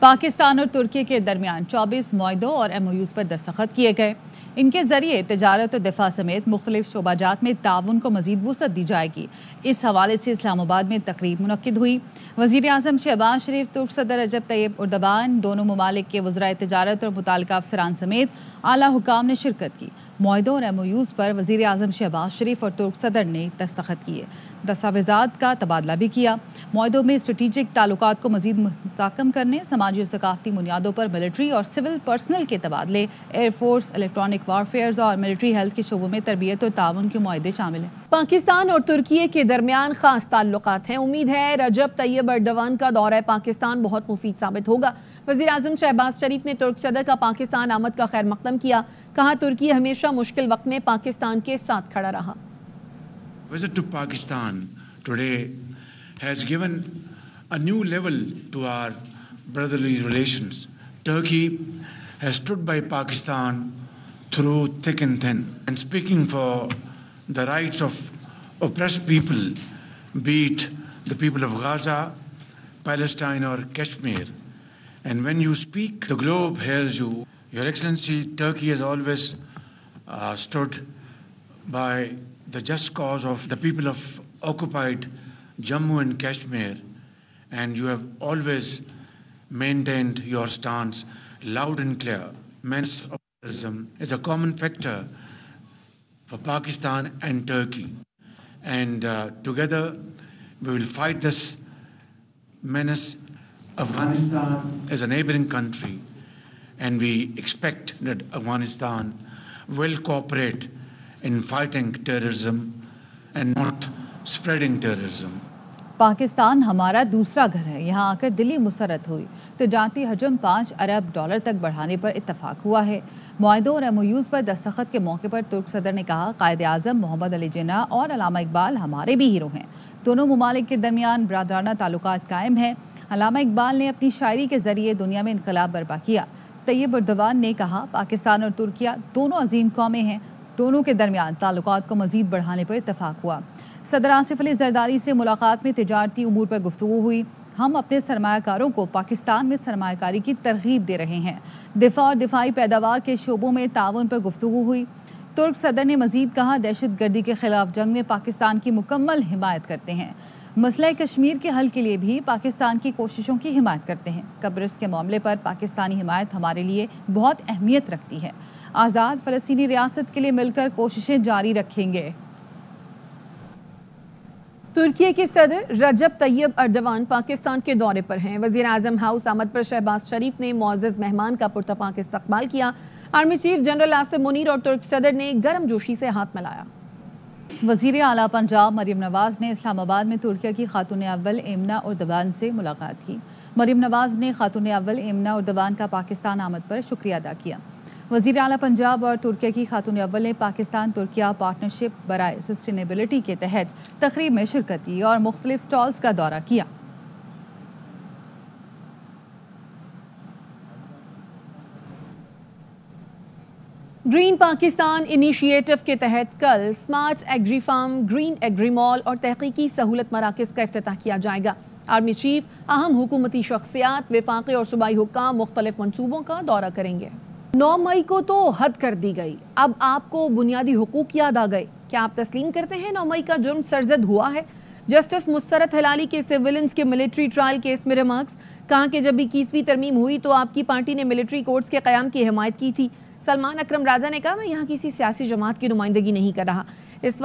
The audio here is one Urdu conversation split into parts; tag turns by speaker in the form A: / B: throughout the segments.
A: پاکستان اور ترکی کے درمیان 24 معاہدوں اور MOUs پر دستخط کیے گئے۔ ان کے ذریعے تجارت و دفاع سمیت مختلف شعبہ جات میں تعاون کو مزید وسعت دی جائے گی۔ اس حوالے سے اسلام آباد میں تقریب منعقد ہوئی۔ وزیر اعظم شہباز شریف، ترک صدر رجب طیب اردوان، دونوں ممالک کے وزرائے تجارت اور متعلقہ افسران سمیت اعلیٰ حکام نے شرکت کی۔ معاہدوں اور MOUs پر وزیر اعظم شہباز شریف اور ترک صدر نے دستخط کیے، دستاویزات کا تبادلہ بھی کیا۔ معاہدوں میں اسٹریٹجک تعلقات کو مزید مستحکم کرنے، سماجی اور ثقافتی بنیادوں پر ملٹری اور سول پرسنل کے تبادلے، ایئر فورس، الیکٹرانک وارفیئرز اور ملٹری ہیلتھ کے شعبوں میں تربیت اور تعاون کے معاہدے شامل ہیں۔
B: پاکستان اور ترکی کے درمیان خاص تعلقات ہیں۔ امید ہے رجب طیب اردوان کا دورہ پاکستان بہت مفید ثابت ہوگا۔ وزیر اعظم شہباز شریف نے ترک صدر کا پاکستان آمد کا خیر مقدم کیا، کہا ترکی ہمیشہ مشکل وقت میں پاکستان کے ساتھ کھڑا رہا۔
C: Visit to Pakistan today has given a new level to our brotherly relations. Turkey has stood by Pakistan through thick and thin, and speaking for the rights of oppressed people, be it the people of Gaza, Palestine or Kashmir. And when you speak, the globe hears you. Your Excellency, Turkey has always stood by the just cause of the people of occupied Jammu and Kashmir, and you have always maintained your stance loud and clear. Menace of terrorism is a common factor for Pakistan and Turkey, and together we will fight this menace. Afghanistan is a neighboring country, and we expect that Afghanistan will cooperate in fighting terrorism and not spreading terrorism.
A: Pakistan ہمارا دوسرا گھر ہے، یہاں آ کر دلی مسرت ہوئی۔ تجارتی حجم $5 ارب تک بڑھانے پر اتفاق ہوا ہے۔ معاہدوں اور MOUs پر دستخط کے موقع پر ترک صدر نے کہا، قائد اعظم محمد علی جناح اور علامہ اقبال ہمارے بھی ہیرو ہیں۔ دونوں ممالک کے درمیان برادرانہ تعلقات قائم ہیں۔ علامہ اقبال نے اپنی شاعری کے ذریعے دنیا میں انقلاب برپا کیا۔ طیب اردوان نے کہا، پاکستان اور ترکیہ دونوں عظیم قومیں ہیں، دونوں کے درمیان تعلقات کو مزید بڑھانے پر اتفاق ہوا۔ صدر آصف علی زرداری سے ملاقات میں تجارتی امور پر گفتگو ہوئی۔ ہم اپنے سرمایہ کاروں کو پاکستان میں سرمایہ کاری کی ترغیب دے رہے ہیں۔ دفاع اور دفاعی پیداوار کے شعبوں میں تعاون پر گفتگو ہوئی۔ ترک صدر نے مزید کہا، دہشت گردی کے خلاف جنگ میں پاکستان کی مکمل حمایت کرتے ہیں۔ مسئلہ کشمیر کے حل کے لیے بھی پاکستان کی کوششوں کی حمایت کرتے ہیں۔ قبرص کے معاملے پر پاکستانی حمایت ہمارے لیے بہت اہمیت رکھتی ہے۔ آزاد فلسطینی ریاست کے لیے مل کر کوششیں جاری رکھیں گے۔
B: ترکی کے صدر رجب طیب اردوان پاکستان کے دورے پر ہیں۔ وزیر اعظم ہاؤس آمد پر شہباز شریف نے معزز مہمان کا پرتپاک استقبال کیا۔ Army chief general Asim Munir اور ترک صدر نے گرم جوشی سے ہاتھ ملایا۔
A: وزیر اعلیٰ پنجاب مریم نواز نے اسلام آباد میں ترکیہ کی خاتون اول ایمنا اردوان سے ملاقات کی۔ مریم نواز نے خاتون اول ایمنا اردوان کا پاکستان آمد پر شکریہ ادا کیا۔ وزیر اعلیٰ پنجاب اور ترکیہ کی خاتون اول نے پاکستان ترکیہ پارٹنرشپ برائے سسٹینیبلٹی کے تحت تقریب میں شرکت کی اور مختلف سٹالز کا دورہ کیا۔
B: گرین پاکستان انیشیٹو کے تحت کل smart agri farm, green agri mall اور تحقیقی سہولت مراکز کا افتتاح کیا جائے گا۔ آرمی چیف، اہم حکومتی شخصیات، وفاقی اور صوبائی حکام مختلف منصوبوں کا دورہ کریں گے۔ 9 مئی کو تو حد کر دی گئی، اب آپ کو بنیادی حقوق یاد آ گئے۔ کیا آپ تسلیم کرتے ہیں 9 مئی کا جرم سرزد ہوا ہے؟ جسٹس مسرت ہلالی کے سیولنز کے ملٹری ٹرائل کیس میں ریمارکس، کہا کہ جب 21ویں ترمیم ہوئی تو آپ کی پارٹی نے ملٹری کورٹس کے قیام کی حمایت کی تھی۔ سلمان اکرم راجہ نے کہا، میں یہاں کسی سیاسی جماعت کی نمائندگی نہیں کر رہا، اس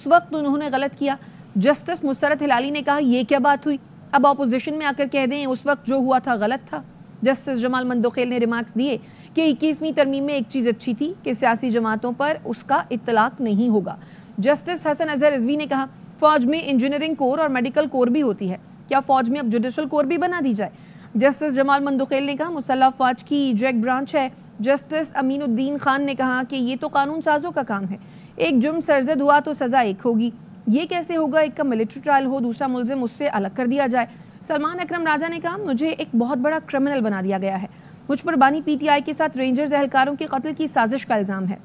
B: وقت انہوں نے غلط کیا۔ جسٹس مسرت ہلالی نے کہا، یہ کیا بات ہوئی؟ اب اپوزیشن میں آ کر کہہ دیں اس وقت جو ہوا تھا غلط تھا۔ جسٹس جمال مندوخیل نے ریمارکس دیے کہ 21ویں ترمیم میں ایک چیز اچھی تھی کہ سیاسی جماعتوں پر اس کا اطلاق نہیں ہوگا۔ جسٹس حسن اظہر رضوی نے کہا، فوج میں انجینئرنگ کور اور میڈیکل کور بھی ہوتی ہے، کیا فوج میں اب جوڈیشل کور بھی بنا دی جائے؟ جسٹس جمال مندوخیل نے کہا، مسلح افواج کی جیک برانچ ہے۔ جسٹس امین الدین خان نے کہا کہ یہ تو قانون سازوں کا کام ہے، ایک جرم سرزد ہوا تو سزا ایک ہوگی، یہ کیسے ہوگا ایک کا ملٹری ٹرائل ہو دوسرا ملزم اس سے الگ کر دیا جائے؟ سلمان اکرم راجہ نے کہا، مجھے ایک بہت بڑا کرمنل بنا دیا گیا ہے، مجھ پر بانی PTI کے ساتھ رینجرز اہلکاروں کے قتل کی سازش کا الزام ہے۔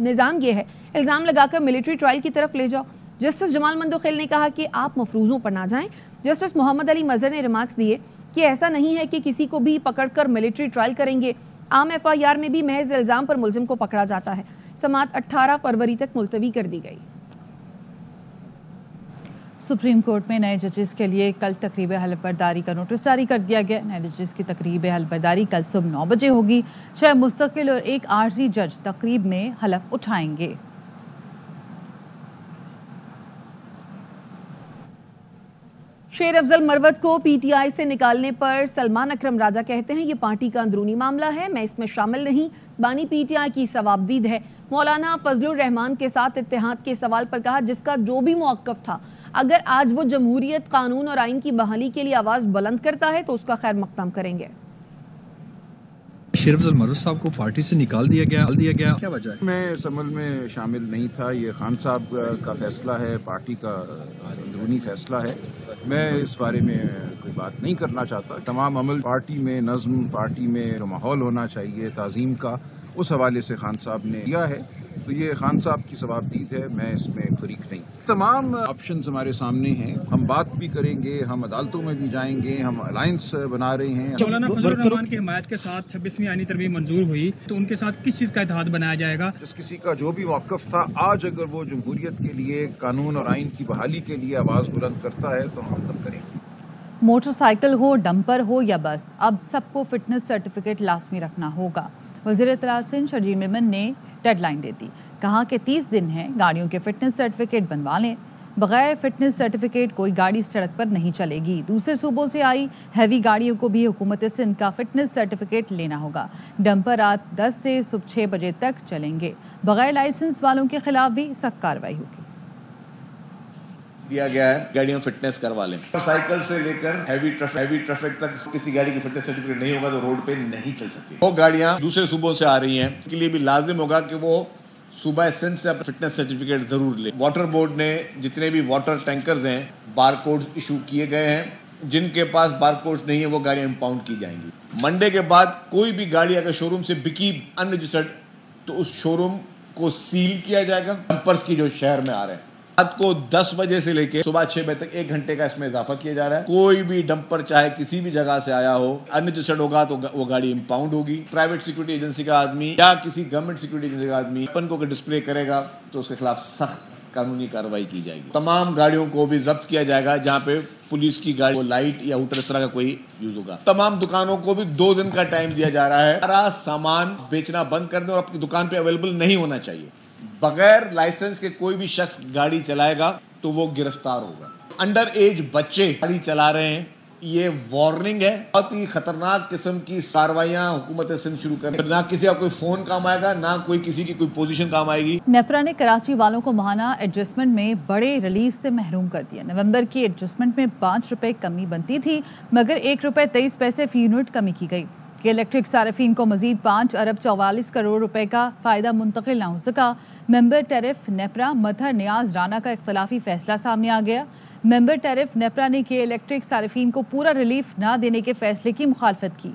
B: نظام یہ ہے، الزام لگا کر ملٹری ٹرائل کی طرف لے جاؤ۔ جسٹس جمال مندوخیل نے کہا کہ آپ مفروضوں پر نہ جائیں۔ جسٹس محمد علی مظہر نے ریمارکس دیے کہ ایسا نہیں ہے کہ کسی کو بھی پکڑ کر ملٹری ٹرائل کریں گے. عام FIR میں بھی محض الزام پر ملزم کو پکڑا جاتا ہے. سماعت 18 فروری تک ملتوی کر دی گئی.
A: سپریم کورٹ میں نئے ججز کے لیے کل تقریب حلف برداری کا نوٹس جاری کر دیا گیا. نئے ججز کی تقریب حلف برداری کل صبح 9 بجے ہوگی. 6 مستقل اور 1 عارضی جج تقریب میں حلف اٹھائیں گے.
B: شیر افضل مروت کو PTI سے نکالنے پر سلمان اکرم راجہ کہتے ہیں یہ پارٹی کا اندرونی معاملہ ہے, میں اس میں شامل نہیں. بانی PTI کی ثوابدید ہے. مولانا فضل الرحمان کے ساتھ اتحاد کے سوال پر کہا جس کا جو بھی موقف تھا, اگر آج وہ جمہوریت, قانون اور آئین کی بحالی کے لیے آواز بلند کرتا ہے تو اس کا خیر مقدم کریں گے.
D: شیر افضل مروت صاحب کو پارٹی سے نکال دیا گیا, کیا وجہ ہے؟
E: میں اس عمل میں شامل نہیں تھا. یہ خان صاحب کا فیصلہ ہے, پارٹی کا اندرونی فیصلہ ہے. میں اس بارے میں کوئی بات نہیں کرنا چاہتا. تمام عمل پارٹی میں نظم, پارٹی میں جو ماحول ہونا چاہیے تعظیم کا, اس حوالے سے خان صاحب نے کیا ہے. تو یہ خان صاحب کی ثوابدید ہے, میں اس میں فریق نہیں. تمام آپشنز ہمارے سامنے ہیں, ہم بات بھی کریں گے, ہم عدالتوں میں بھی جائیں گے, ہم الائنس بنا رہے ہیں.
F: مولانا فضل الرحمان کی حمایت کے ساتھ 26ویں آئینی ترمیم منظور ہوئی تو ان کے ساتھ کس چیز کا اتحاد بنایا جائے گا؟
E: جس کسی کا جو بھی موقف تھا, آج اگر وہ جمہوریت کے لیے, قانون اور آئین کی بحالی کے لیے آواز بلند کرتا ہے تو ہم مقدم کریں گے.
A: موٹر سائیکل ہو, ڈمپر ہو یا بس, اب سب کو فٹنس سرٹیفکیٹ لازمی رکھنا ہوگا. وزیر اطلاعات سندھ شرجیل میمن نے ڈیڈ لائن دے دی. کہا کہ 30 دن ہیں, گاڑیوں کے فٹنس سرٹیفکیٹ بنوا لیں. بغیر فٹنس سرٹیفکیٹ کوئی گاڑی سڑک پر نہیں چلے گی. دوسرے صوبوں سے آئی ہیوی گاڑیوں کو بھی حکومت سندھ کا فٹنس سرٹیفکیٹ لینا ہوگا. ڈمپر رات 10 سے صبح 6 بجے تک چلیں گے. بغیر لائسنس والوں کے خلاف بھی سخت کارروائی ہوگی.
G: دیا گیا ہے گاڑیوں فٹنس کروا لیں. سائیکل سے لے کر ہیوی ٹریفک تک کسی گاڑی کی فٹنس سرٹیفکیٹ نہیں ہوگا تو روڈ پہ نہیں چل سکتی. وہ گاڑیاں دوسرے صوبوں سے آ رہی ہیں, اس کے لیے بھی لازم ہوگا کہ وہ صوبہ سندھ سے فٹنس سرٹیفکیٹ ضرور لیں. واٹر بورڈ نے جتنے بھی واٹر ٹینکرز ہیں بار کوڈ ایشو کیے گئے ہیں. جن کے پاس بار کوڈ نہیں ہے وہ گاڑیاں امپاؤنڈ کی جائیں گی. منڈے کے بعد کوئی بھی گاڑی اگر شو روم سے بکی ان رجسٹرڈ تو اس شو روم کو سیل کیا جائے گا. ڈمپرز کی جو شہر میں آ رہے ہیں رات کو 10 بجے سے لے کے صبح 6 بجے تک 1 گھنٹے کا اس میں اضافہ کیا جا رہا ہے. کوئی بھی ڈمپر چاہے کسی بھی جگہ سے آیا ہو, ان رجسٹرڈ ہوگا تو وہ گاڑی امپاؤنڈ ہوگی. پرائیویٹ سیکورٹی ایجنسی کا آدمی یا کسی گورنمنٹ سیکورٹی ایجنسی کا آدمی اپن کو ڈسپلے کرے گا تو اس کے خلاف سخت قانونی کارروائی کی جائے گی. تمام گاڑیوں کو بھی ضبط کیا جائے گا جہاں پہ پولیس کی گاڑی لائٹ یا ہوٹر اس طرح کا کوئی یوز ہوگا. تمام دکانوں کو بھی 2 دن کا ٹائم دیا جا رہا ہے. سارا سامان بیچنا بند کر دیں اور اپنی دکان پہ اویلیبل نہیں ہونا چاہیے. بغیر لائسنس کے کوئی بھی شخص گاڑی چلائے گا تو وہ گرفتار ہوگا. انڈر ایج بچے گاڑی چلا رہے ہیں, یہ وارننگ ہے. بہت ہی خطرناک قسم کی کارروائیاں حکومت سندھ شروع کریں. نہ کسی کا کوئی فون کام آئے گا, نہ کوئی کسی کی کوئی پوزیشن کام آئے گی.
A: نیپرا نے کراچی والوں کو ماہانہ ایڈجسٹمنٹ میں بڑے ریلیف سے محروم کر دیا. نومبر کی ایڈجسٹمنٹ میں 5 روپے کمی بنتی تھی مگر 1 روپے 23 پیسے فی یونٹ کمی کی گئی. کہ الیکٹرک صارفین کو مزید 5 ارب 44 کروڑ روپے کا فائدہ منتقل نہ ہو سکا. ممبر ٹیرف نیپرا مظہر نیاز رانا کا اختلافی فیصلہ سامنے آ گیا. ممبر ٹیرف نیپرا نے کہ الیکٹرک صارفین کو پورا ریلیف نہ دینے کے فیصلے کی مخالفت کی.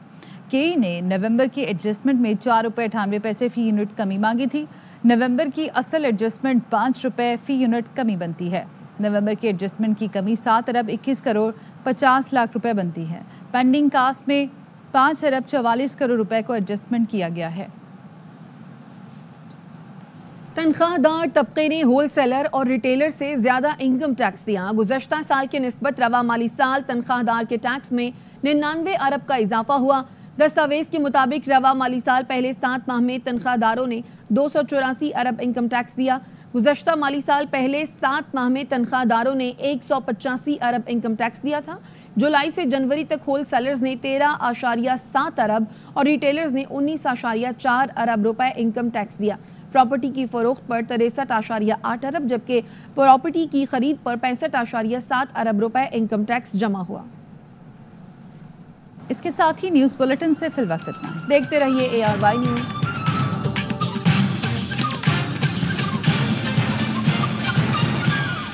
A: کے نے نومبر کی ایڈجسٹمنٹ میں 4 روپے 98 پیسے فی یونٹ کمی مانگی تھی. نومبر کی اصل ایڈجسٹمنٹ 5 روپے فی یونٹ کمی بنتی ہے. نومبر کی ایڈجسٹمنٹ کی کمی 7 ارب 21 کروڑ 50 لاکھ روپے بنتی ہے. پینڈنگ کاسٹ میں 5 ارب 44 کروڑ روپے کو ایڈجسٹمنٹ کیا گیا ہے.
B: تنخواہ دار طبقے نے ہول سیلر اور ریٹیلر سے زیادہ انکم ٹیکس دیا. گزشتہ سال کے نسبت رواں مالی سال تنخواہ دار کے ٹیکس میں 99 ارب کا اضافہ ہوا. دستاویز کے مطابق رواں مالی سال پہلے 7 ماہ میں تنخواہ داروں نے 284 ارب انکم ٹیکس دیا. گزشتہ مالی سال پہلے 7 ماہ میں تنخواہ داروں نے 185 ارب انکم ٹیکس دیا تھا. جولائی سے جنوری تک ہول سیلرز نے 13.7 ارب اور ریٹیلرز نے 19.4 ارب روپے انکم ٹیکس دیا. پراپرٹی کی فروخت پر 63.8 ارب جبکہ پراپرٹی کی خرید پر 65.7 ارب روپے انکم ٹیکس جمع ہوا.
A: اس کے ساتھ ہی نیوز بلیٹن سے فی الوقت اتنا.
B: دیکھتے رہیے ARY نیوز.